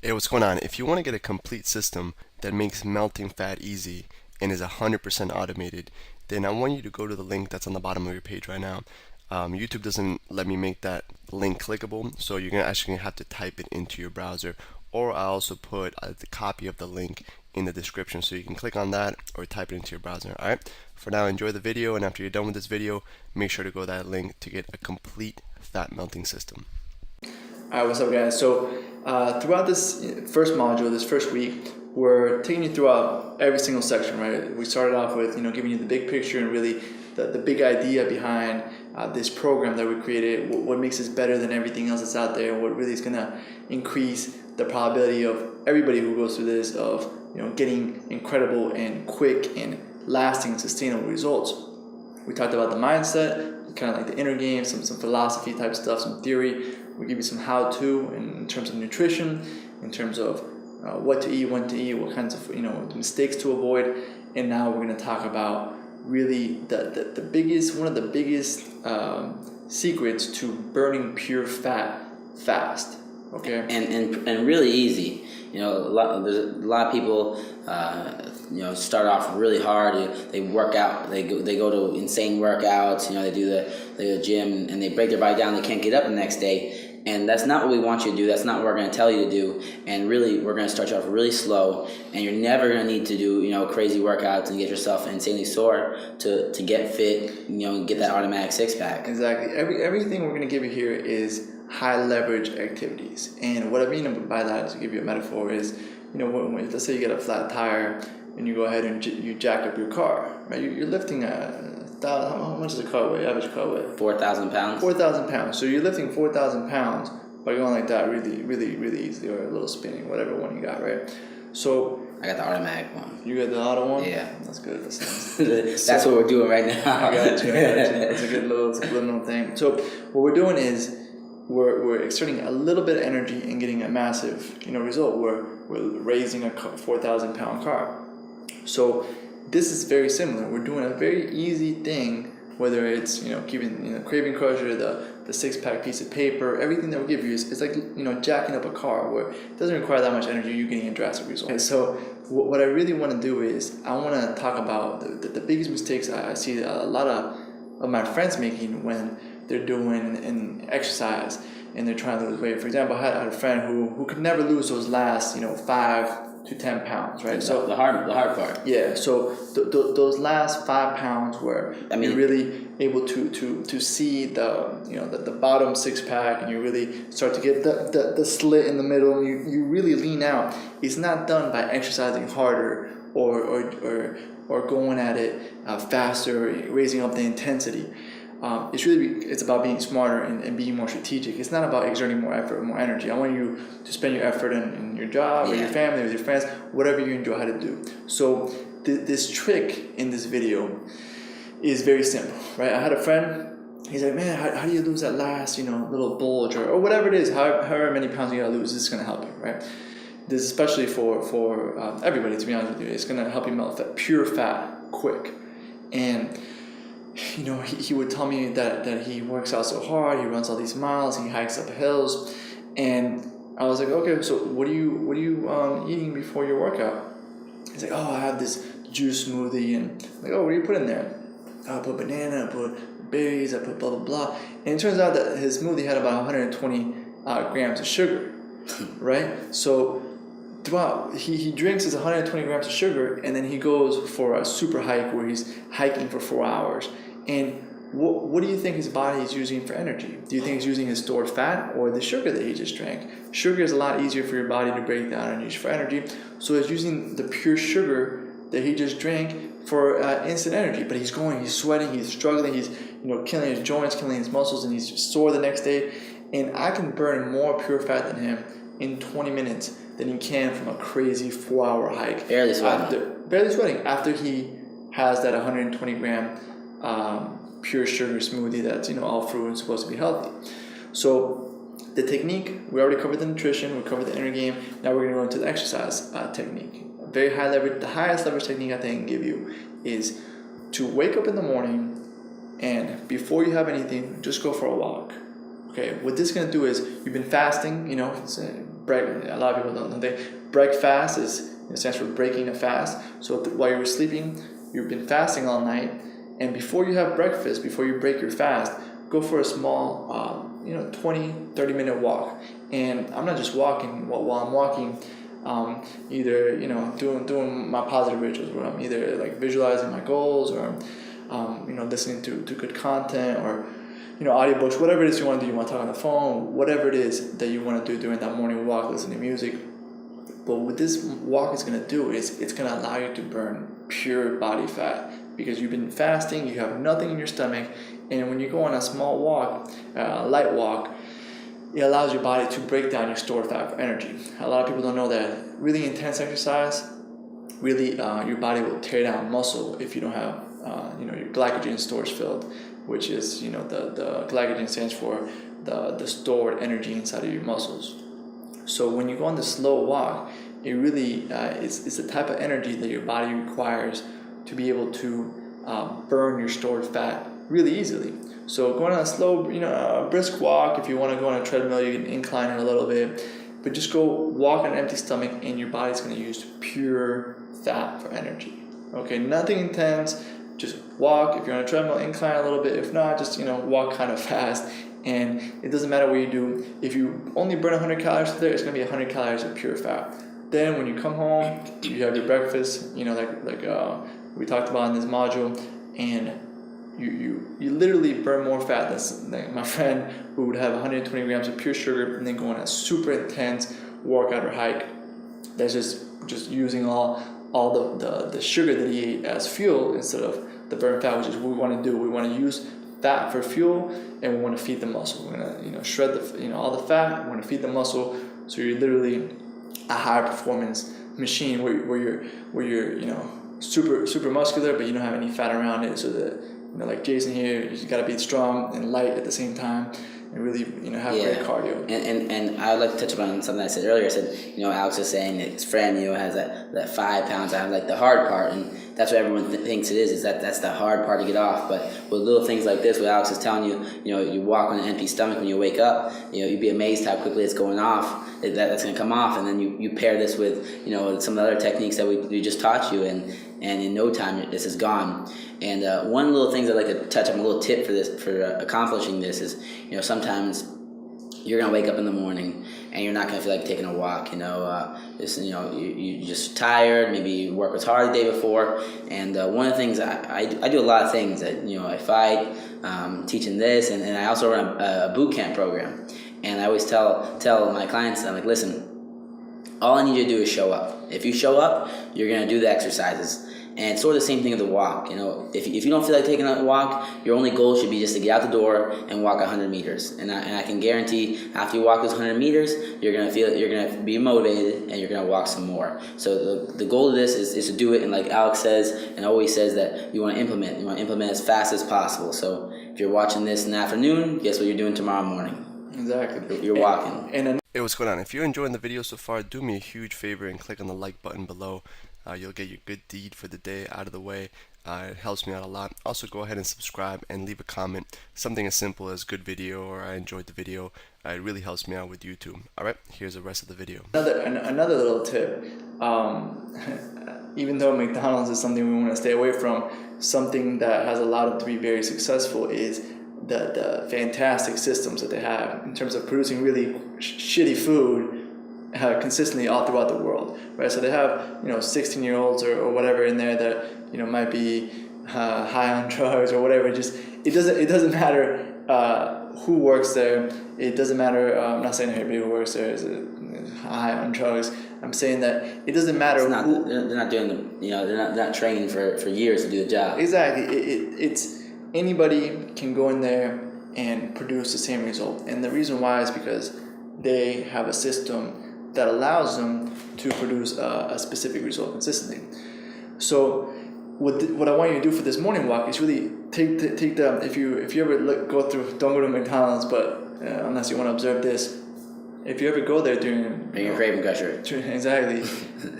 Hey, what's going on? If you want to get a complete system that makes melting fat easy and is 100% automated, then I want you to go to the link that's on the bottom of your page right now. YouTube doesn't let me make that link clickable, so you're actually gonna have to type it into your browser, or I also put the copy of the link in the description, so you can click on that or type it into your browser. All right. For now, enjoy the video, and after you're done with this video, make sure to go to that link to get a complete fat melting system. Alright, what's up guys? So throughout this first module, this first week, we're taking you throughout every single section, right? We started off with, giving you the big picture and really the big idea behind this program that we created, what makes us better than everything else that's out there, and what really is gonna increase the probability of everybody who goes through this of, getting incredible and quick and lasting sustainable results. We talked about the mindset, kind of like the inner game, some philosophy type stuff, some theory. We give you some how-to in terms of nutrition, in terms of what to eat, when to eat, what kinds of mistakes to avoid, and now we're going to talk about really the biggest, one of the biggest secrets to burning pure fat fast. Okay. And really easy. There's a lot of people start off really hard. They work out. They go to insane workouts. They do the gym and they break their body down. They can't get up the next day. And that's not what we want you to do. That's not what we're going to tell you to do. And really, we're going to start you off really slow. And you're never going to need to do crazy workouts and get yourself insanely sore to get fit. Get that automatic six pack. Exactly. Everything we're going to give you here is high leverage activities. And what I mean by that, to give you a metaphor, is when let's say you get a flat tire and you go ahead and you jack up your car, right? You're lifting how much does a car weigh? Average car weigh 4,000 pounds. 4,000 pounds. So you're lifting 4,000 pounds by going like that, really, really, really easily, or a little spinning, whatever one you got, right? So I got the automatic one. You got the auto one? Yeah, that's good. That's what we're doing right now. I got you. It's a good little subliminal thing. So what we're doing is we're exerting a little bit of energy and getting a massive result. We're raising a 4,000 pound car. So this is very similar. We're doing a very easy thing, whether it's keeping Craving Crusher, the six pack piece of paper, everything that we give you is like jacking up a car where it doesn't require that much energy. You're getting a drastic result. And so what I really want to do is I want to talk about the biggest mistakes I see a lot of my friends making when they're doing an exercise and they're trying to lose weight. For example, I had a friend who could never lose those last 5 to 10 pounds, right? So the hard part. Yeah. So those last 5 pounds where you're really able to see the bottom six pack, and you really start to get the slit in the middle, and you really lean out. It's not done by exercising harder or going at it faster, raising up the intensity. It's about being smarter and being more strategic. It's not about exerting more effort, more energy. I want you to spend your effort in your job, or your family, with your friends, whatever you enjoy how to do. So this trick in this video is very simple, right? I had a friend. He's like, man, how do you lose that last little bulge or whatever it is? However many pounds you gotta lose, this is gonna help you, right? This is especially for everybody. To be honest with you, it's gonna help you melt that pure fat quick. And he would tell me that he works out so hard, he runs all these miles, he hikes up hills, and I was like, okay, so what are you eating before your workout? He's like, oh, I have this juice smoothie, and I'm like, oh, what do you put in there? I put banana, I put berries, I put blah blah blah, and it turns out that his smoothie had about 120 grams of sugar, right? So throughout, he drinks his 120 grams of sugar, and then he goes for a super hike where he's hiking for 4 hours. And what do you think his body is using for energy? Do you think he's using his stored fat or the sugar that he just drank? Sugar is a lot easier for your body to break down and use for energy, so he's using the pure sugar that he just drank for instant energy. But he's sweating, he's struggling, he's killing his joints, killing his muscles, and he's sore the next day. And I can burn more pure fat than him in 20 minutes than he can from a crazy 4-hour hike. Barely sweating after he has that 120 gram pure sugar smoothie that's all fruit and supposed to be healthy. So the technique, we already covered the nutrition, we covered the inner game. Now we're going to go into the exercise technique. Very high leverage. The highest leverage technique I think I can give you is to wake up in the morning, and before you have anything, just go for a walk. Okay, what this is going to do is, you've been fasting, a lot of people don't know. Break fast it stands for breaking a fast. So while you were sleeping, you've been fasting all night, and before you have breakfast, before you break your fast, go for a small 20-30 minute walk. And I'm not just walking. While I'm walking, either doing my positive rituals, where I'm either like visualizing my goals, or listening to good content, or audiobooks, whatever it is you want to do. You want to talk on the phone, whatever it is that you want to do during that morning walk, listen to music. But what this walk is going to do is it's going to allow you to burn pure body fat, because you've been fasting, you have nothing in your stomach, and when you go on a small walk, light walk, it allows your body to break down your stored fat for energy. A lot of people don't know that really intense exercise, really your body will tear down muscle if you don't have your glycogen storage filled, which is the glycogen stands for the stored energy inside of your muscles. So when you go on the slow walk, it really is the type of energy that your body requires to be able to burn your stored fat really easily. So going on a slow, brisk walk. If you want to go on a treadmill, you can incline it a little bit, but just go walk on an empty stomach, and your body's going to use pure fat for energy. Okay, nothing intense. Just walk. If you're on a treadmill, incline a little bit. If not, just walk kind of fast. And it doesn't matter what you do. If you only burn 100 calories today, it's going to be 100 calories of pure fat. Then when you come home, you have your breakfast, like we talked about in this module, and you literally burn more fat than like my friend who would have 120 grams of pure sugar and then go on a super intense workout or hike. That's just using all the sugar that he ate as fuel instead of the burn fat, which is what we want to do. We want to use fat for fuel, and we want to feed the muscle. We're gonna shred all the fat. We want to feed the muscle, so you're literally a high performance machine where you're super muscular, but you don't have any fat around it. So that like Jason here, you got to be strong and light at the same time, and really have great cardio. And I would like to touch upon something I said earlier. I said Alex was saying that his friend has that 5 pounds. I have like the hard part, and that's what everyone thinks it is that's the hard part to get off. But with little things like this, what Alex is telling you, you walk on an empty stomach when you wake up, you'd be amazed how quickly it's going off. That's going to come off, and then you pair this with some of the other techniques that we just taught you, and in no time this is gone. And one little thing I'd like to touch on, a little tip for accomplishing this is, sometimes you're gonna wake up in the morning and you're not gonna feel like taking a walk. You're just tired. Maybe you work was hard the day before. And one of the things I do a lot of things. I fight, teaching this, and I also run a boot camp program. And I always tell my clients, I'm like, listen, all I need you to do is show up. If you show up, you're gonna do the exercises. And it's sort of the same thing with the walk. If you don't feel like taking a walk, your only goal should be just to get out the door and walk 100 meters. And I can guarantee after you walk those 100 meters, you're gonna be motivated, and you're gonna walk some more. So the goal of this is to do it, and like Alex says and always says, that you want to implement as fast as possible. So if you're watching this in the afternoon, guess what you're doing tomorrow morning? Exactly. You're walking. Hey, what's going on? If you're enjoying the video so far, do me a huge favor and click on the like button below. You'll get your good deed for the day out of the way. It helps me out a lot. Also, go ahead and subscribe and leave a comment. Something as simple as good video or I enjoyed the video. It really helps me out with YouTube. Alright, here's the rest of the video. Another little tip. Even though McDonald's is something we want to stay away from, something that has allowed them to be very successful is the fantastic systems that they have in terms of producing really shitty food consistently all throughout the world, right? So they have 16-year-olds or whatever in there that might be high on drugs or whatever. It doesn't matter who works there. It doesn't matter. I'm not saying everybody who works there is high on drugs. I'm saying that it doesn't matter. They're not doing they're not training for years to do the job. Exactly. It's anybody can go in there and produce the same result, and the reason why is because they have a system that allows them to produce a specific result consistently. So what I want you to do for this morning walk is really take the if you ever don't go to McDonald's, but unless you want to observe this, if you ever go there during your craving crusher. Exactly.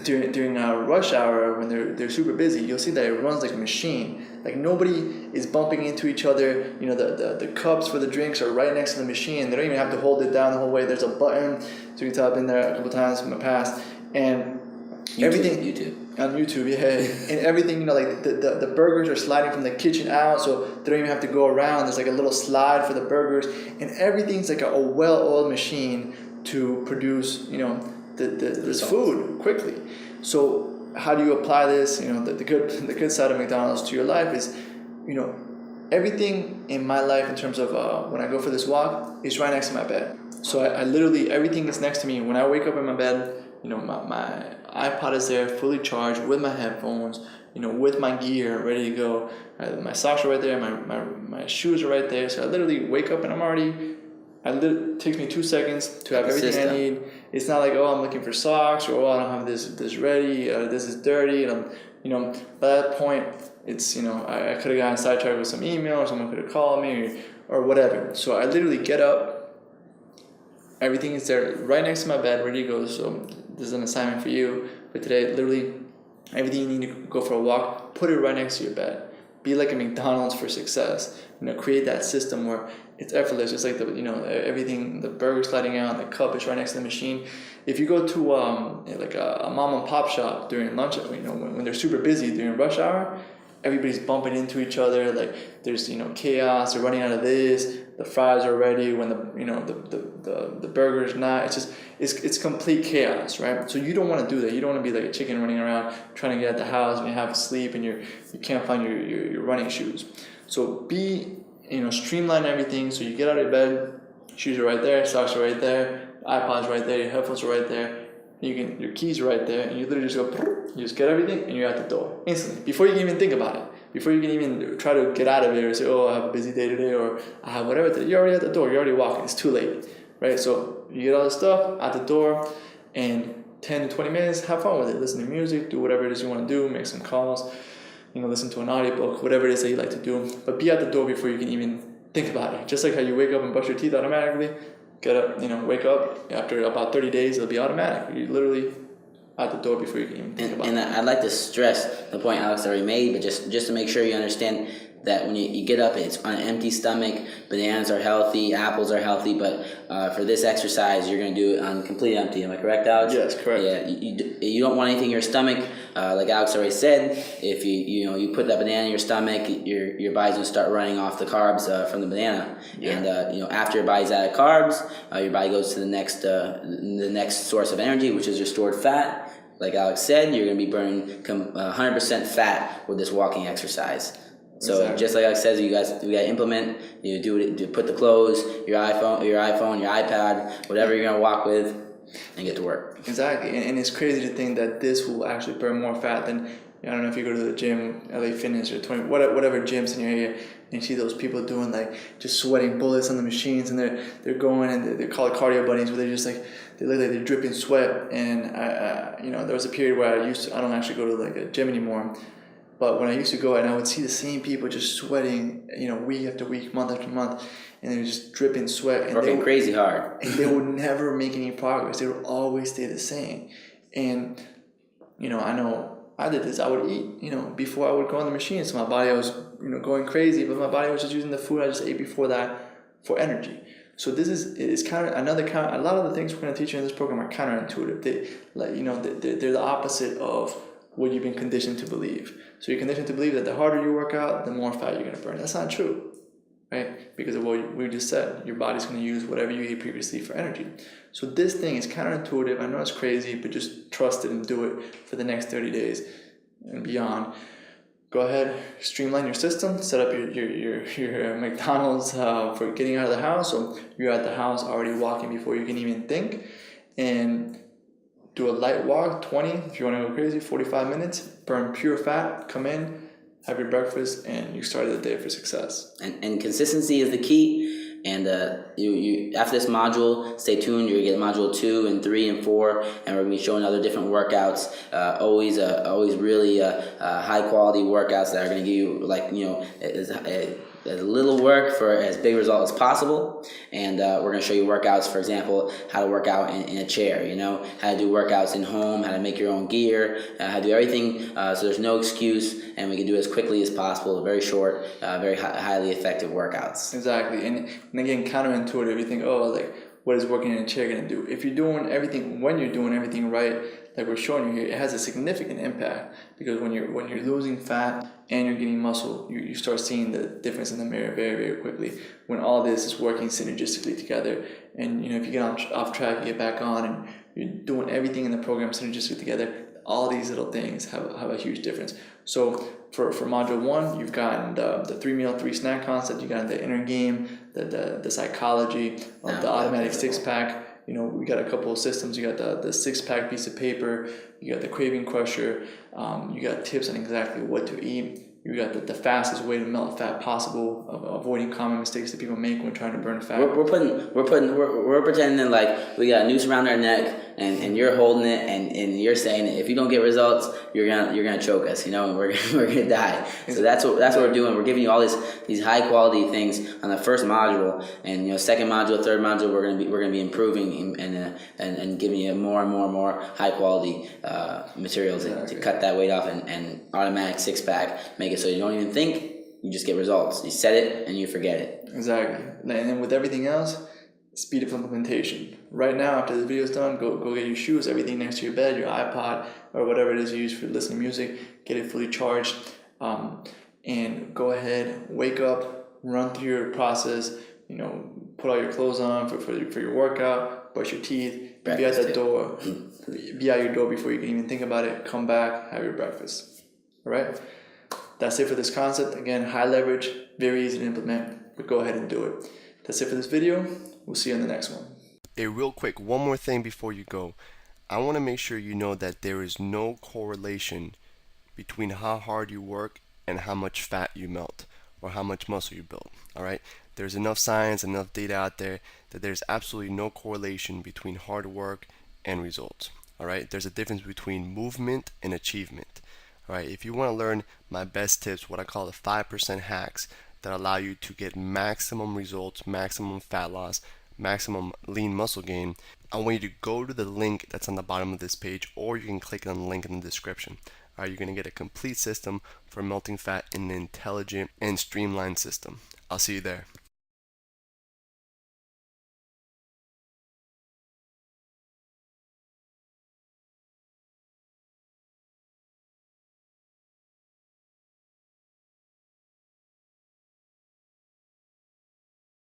during rush hour when they're super busy, you'll see that it runs like a machine. Like nobody is bumping into each other. You know, the cups for the drinks are right next to the machine. They don't even have to hold it down the whole way. There's a button, so you can tap in there a couple times in the past, and everything on YouTube, yeah, and everything, you know, like the burgers are sliding from the kitchen out, so they don't even have to go around. There's like a little slide for the burgers, and everything's like a well-oiled machine to produce, you know, this food quickly. So how do you apply this? You know, the good side of McDonald's to your life is, you know, everything in my life in terms of when I go for this walk is right next to my bed. So I literally, everything is next to me. When I wake up in my bed, you know, my iPod is there, fully charged, with my headphones, you know, with my gear ready to go. My socks are right there, my shoes are right there. So I literally wake up and it takes me 2 seconds to have everything I need. It's not like, oh, I'm looking for socks, or, oh, I don't have this ready, this is dirty. And I'm, you know, by that point, it's, you know, I could have gotten sidetracked with some email, or someone could have called me, or whatever. So I literally get up. Everything is there right next to my bed, ready to go. So this is an assignment for you for today. Literally, everything you need to go for a walk, put it right next to your bed. Be like a McDonald's for success. You know, create that system where it's effortless. Just like everything, the burger sliding out, the cup is right next to the machine. If you go to like a mom and pop shop during lunch, you know, when they're super busy during rush hour, everybody's bumping into each other. Like there's, you know, chaos. They're running out of this. The fries are ready when the burger's not. It's just it's complete chaos, right? So you don't want to do that. You don't want to be like a chicken running around trying to get at the house and you have to sleep and you can't find your running shoes. So streamline everything. So you get out of bed, shoes are right there, socks are right there, iPod's right there, your headphones are right there. Your keys are right there, and you literally just go. You just get everything, and you're at the door instantly. Before you can even think about it, before you can even try to get out of it or say, "Oh, I have a busy day today," or "I have whatever today," you're already at the door. You're already walking. It's too late, right? So you get all the stuff at the door, and 10 to 20 minutes, have fun with it. Listen to music, do whatever it is you want to do, make some calls, you know, listen to an audiobook, whatever it is that you like to do. But be at the door before you can even think about it. Just like how you wake up and brush your teeth automatically. Get up, you know, wake up. After about 30 days, it'll be automatic. You're literally at the door before you can even think about it. And I'd like to stress the point Alex already made, but just to make sure you understand that when you get up, it's on an empty stomach. Bananas are healthy, apples are healthy, but for this exercise, you're going to do it on complete empty. Am I correct, Alex? Yes, correct. Yeah, you don't want anything in your stomach. Like Alex already said, if you put that banana in your stomach, your body's going to start running off the carbs from the banana. Yeah. And after your body's out of carbs, your body goes to the next source of energy, which is your stored fat. Like Alex said, you're going to be burning 100% fat with this walking exercise. So exactly. Just like Alex says, we got to implement. You do it. You put the clothes, your iPhone, your iPad, whatever you're gonna walk with, and get to work. Exactly, and it's crazy to think that this will actually burn more fat than, I don't know if you go to the gym, LA Fitness or 20, whatever gyms in your area, and you see those people doing like just sweating bullets on the machines, and they're going and they call it cardio bunnies, where they're just like they look like they're dripping sweat. And there was a period where I don't actually go to like a gym anymore. But when I used to go and I would see the same people just sweating, week after week, month after month, and they were just dripping sweat. And working crazy hard. And they would never make any progress. They would always stay the same. And, I know I did this. I would eat, before I would go on the machine. So my body was, going crazy, but my body was just using the food I just ate before that for energy. So this is kind of a lot of the things we're going to teach you in this program are counterintuitive. They're the opposite of what you've been conditioned to believe. So you're conditioned to believe that the harder you work out, the more fat you're going to burn. That's not true, right? Because of what we just said. Your body's going to use whatever you ate previously for energy. So this thing is counterintuitive. I know it's crazy, but just trust it and do it for the next 30 days and beyond. Go ahead, streamline your system, set up your McDonald's for getting out of the house. So you're at the house already walking before you can even think. And do a light walk, 20, if you want to go crazy, 45 minutes, burn pure fat, come in, have your breakfast, and you started the day for success. And consistency is the key. And you after this module, stay tuned. You're going to get module 2 and 3 and 4, and we're going to be showing other different workouts. Always really high quality workouts that are going to give you as little work for as big a result as possible. And we're going to show you workouts, for example, how to work out in a chair, how to do workouts in home, how to make your own gear, how to do everything. So there's no excuse, and we can do it as quickly as possible, very short, very highly effective workouts. Exactly. And again, counterintuitive, you think, what is working in a chair going to do? If you're doing everything, when you're doing everything right, like we're showing you here, it has a significant impact, because when you're losing fat and you're getting muscle, you start seeing the difference in the mirror very, very quickly when all this is working synergistically together. And if you get off track, you get back on, and you're doing everything in the program synergistically together, all these little things have a huge difference. So for module 1, you've gotten the 3 meal 3 snack concept, you got the inner game, the psychology of the automatic 6-pack. We got a couple of systems. You got the 6-pack piece of paper, you got the craving crusher, you got tips on exactly what to eat. You got the fastest way to melt fat possible, avoiding common mistakes that people make when trying to burn fat. We're pretending like we got a noose around our neck, and you're holding it, and you're saying if you don't get results, you're gonna choke us, and we're gonna die. So that's what we're doing. We're giving you all these high quality things on the first module, and second module, third module, we're gonna be improving and giving you more and more high quality materials to cut that weight off, and automatic 6-pack, make it so you don't even think, you just get results. You set it and you forget it. Exactly. And then with everything else, speed of implementation. Right now, after this video is done, go get your shoes, everything next to your bed, your iPod, or whatever it is you use for listening to music, get it fully charged, and go ahead, wake up, run through your process, put all your clothes on for your workout, brush your teeth, be at the door, be out your door before you can even think about it, come back, have your breakfast. All right? That's it for this concept. Again, high leverage, very easy to implement, but go ahead and do it. That's it for this video. We'll see you in the next one. Hey, real quick, one more thing before you go. I want to make sure you know that there is no correlation between how hard you work and how much fat you melt or how much muscle you build. All right? There's enough science, enough data out there that there's absolutely no correlation between hard work and results. All right? There's a difference between movement and achievement. All right? If you want to learn my best tips, what I call the 5% hacks that allow you to get maximum results, maximum fat loss, maximum lean muscle gain, I want you to go to the link that's on the bottom of this page, or you can click on the link in the description. All right, you're going to get a complete system for melting fat in an intelligent and streamlined system. I'll see you there.